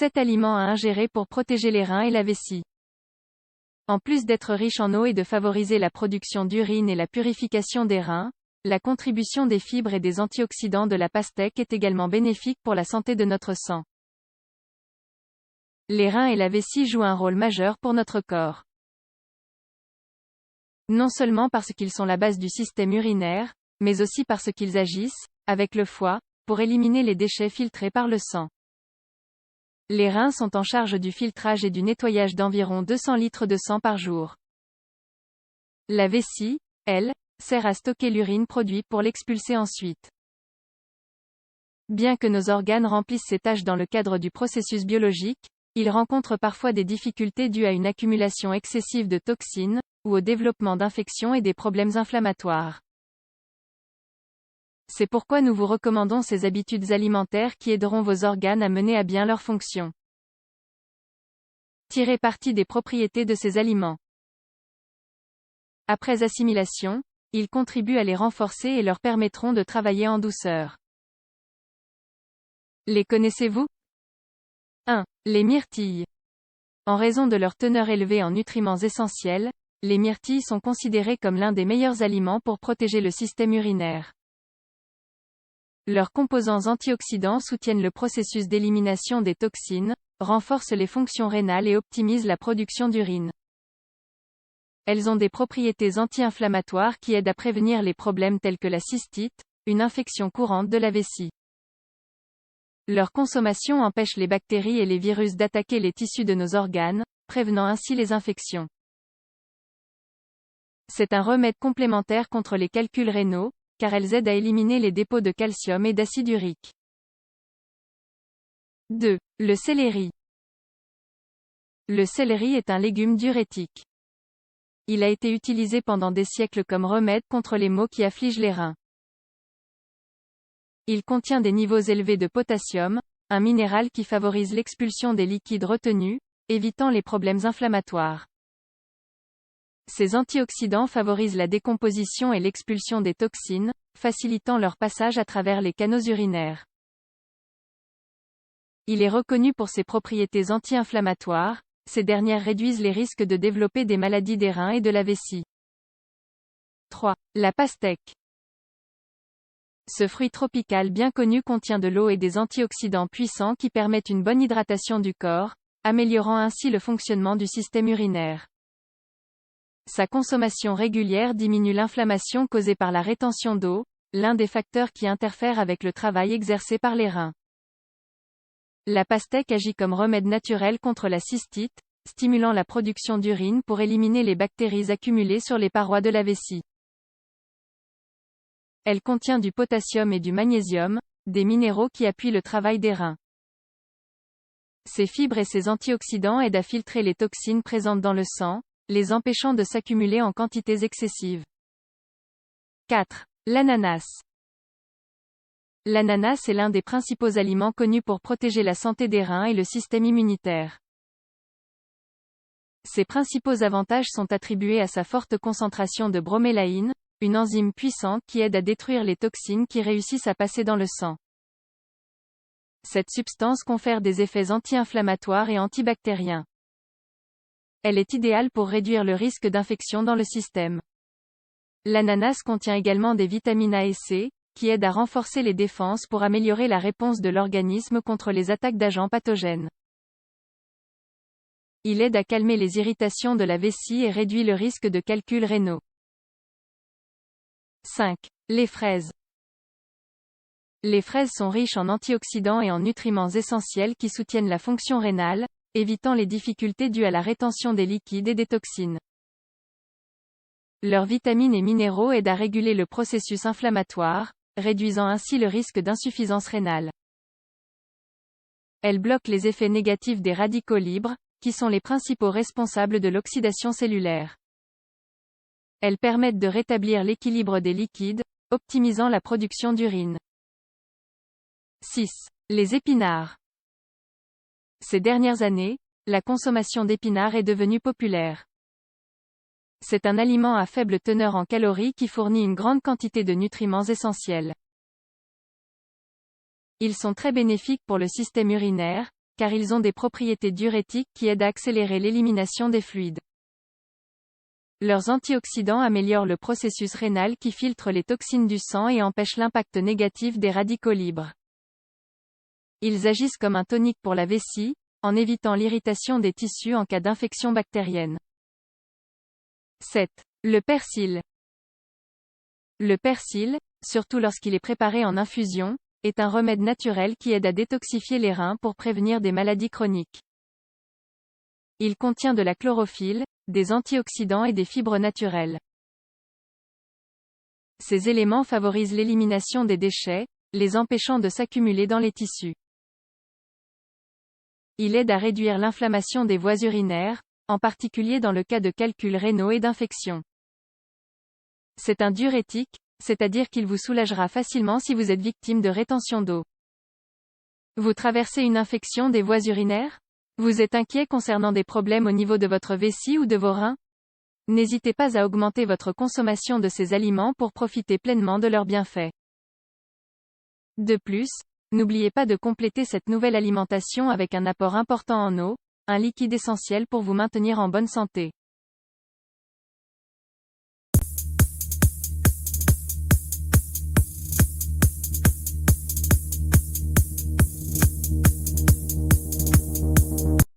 7 aliments à ingérer pour protéger les reins et la vessie. En plus d'être riche en eau et de favoriser la production d'urine et la purification des reins, la contribution des fibres et des antioxydants de la pastèque est également bénéfique pour la santé de notre sang. Les reins et la vessie jouent un rôle majeur pour notre corps. Non seulement parce qu'ils sont la base du système urinaire, mais aussi parce qu'ils agissent, avec le foie, pour éliminer les déchets filtrés par le sang. Les reins sont en charge du filtrage et du nettoyage d'environ 200 litres de sang par jour. La vessie, elle, sert à stocker l'urine produite pour l'expulser ensuite. Bien que nos organes remplissent ces tâches dans le cadre du processus biologique, ils rencontrent parfois des difficultés dues à une accumulation excessive de toxines, ou au développement d'infections et des problèmes inflammatoires. C'est pourquoi nous vous recommandons ces habitudes alimentaires qui aideront vos organes à mener à bien leurs fonctions. Tirez parti des propriétés de ces aliments. Après assimilation, ils contribuent à les renforcer et leur permettront de travailler en douceur. Les connaissez-vous? 1. Les myrtilles. En raison de leur teneur élevée en nutriments essentiels, les myrtilles sont considérées comme l'un des meilleurs aliments pour protéger le système urinaire. Leurs composants antioxydants soutiennent le processus d'élimination des toxines, renforcent les fonctions rénales et optimisent la production d'urine. Elles ont des propriétés anti-inflammatoires qui aident à prévenir les problèmes tels que la cystite, une infection courante de la vessie. Leur consommation empêche les bactéries et les virus d'attaquer les tissus de nos organes, prévenant ainsi les infections. C'est un remède complémentaire contre les calculs rénaux, car elles aident à éliminer les dépôts de calcium et d'acide urique. 2. Le céleri. Le céleri est un légume diurétique. Il a été utilisé pendant des siècles comme remède contre les maux qui affligent les reins. Il contient des niveaux élevés de potassium, un minéral qui favorise l'expulsion des liquides retenus, évitant les problèmes inflammatoires. Ces antioxydants favorisent la décomposition et l'expulsion des toxines, facilitant leur passage à travers les canaux urinaires. Il est reconnu pour ses propriétés anti-inflammatoires, ces dernières réduisent les risques de développer des maladies des reins et de la vessie. 3. La pastèque. Ce fruit tropical bien connu contient de l'eau et des antioxydants puissants qui permettent une bonne hydratation du corps, améliorant ainsi le fonctionnement du système urinaire. Sa consommation régulière diminue l'inflammation causée par la rétention d'eau, l'un des facteurs qui interfère avec le travail exercé par les reins. La pastèque agit comme remède naturel contre la cystite, stimulant la production d'urine pour éliminer les bactéries accumulées sur les parois de la vessie. Elle contient du potassium et du magnésium, des minéraux qui appuient le travail des reins. Ses fibres et ses antioxydants aident à filtrer les toxines présentes dans le sang, les empêchant de s'accumuler en quantités excessives. 4. L'ananas. L'ananas est l'un des principaux aliments connus pour protéger la santé des reins et le système immunitaire. Ses principaux avantages sont attribués à sa forte concentration de bromélaïne, une enzyme puissante qui aide à détruire les toxines qui réussissent à passer dans le sang. Cette substance confère des effets anti-inflammatoires et antibactériens. Elle est idéale pour réduire le risque d'infection dans le système. L'ananas contient également des vitamines A et C, qui aident à renforcer les défenses pour améliorer la réponse de l'organisme contre les attaques d'agents pathogènes. Il aide à calmer les irritations de la vessie et réduit le risque de calculs rénaux. 5. Les fraises. Les fraises sont riches en antioxydants et en nutriments essentiels qui soutiennent la fonction rénale, évitant les difficultés dues à la rétention des liquides et des toxines. Leurs vitamines et minéraux aident à réguler le processus inflammatoire, réduisant ainsi le risque d'insuffisance rénale. Elles bloquent les effets négatifs des radicaux libres, qui sont les principaux responsables de l'oxydation cellulaire. Elles permettent de rétablir l'équilibre des liquides, optimisant la production d'urine. 6. Les épinards. Ces dernières années, la consommation d'épinards est devenue populaire. C'est un aliment à faible teneur en calories qui fournit une grande quantité de nutriments essentiels. Ils sont très bénéfiques pour le système urinaire, car ils ont des propriétés diurétiques qui aident à accélérer l'élimination des fluides. Leurs antioxydants améliorent le processus rénal qui filtre les toxines du sang et empêche l'impact négatif des radicaux libres. Ils agissent comme un tonique pour la vessie, en évitant l'irritation des tissus en cas d'infection bactérienne. 7. Le persil. Le persil, surtout lorsqu'il est préparé en infusion, est un remède naturel qui aide à détoxifier les reins pour prévenir des maladies chroniques. Il contient de la chlorophylle, des antioxydants et des fibres naturelles. Ces éléments favorisent l'élimination des déchets, les empêchant de s'accumuler dans les tissus. Il aide à réduire l'inflammation des voies urinaires, en particulier dans le cas de calculs rénaux et d'infections. C'est un diurétique, c'est-à-dire qu'il vous soulagera facilement si vous êtes victime de rétention d'eau. Vous traversez une infection des voies urinaires? Vous êtes inquiet concernant des problèmes au niveau de votre vessie ou de vos reins? N'hésitez pas à augmenter votre consommation de ces aliments pour profiter pleinement de leurs bienfaits. De plus, n'oubliez pas de compléter cette nouvelle alimentation avec un apport important en eau, un liquide essentiel pour vous maintenir en bonne santé.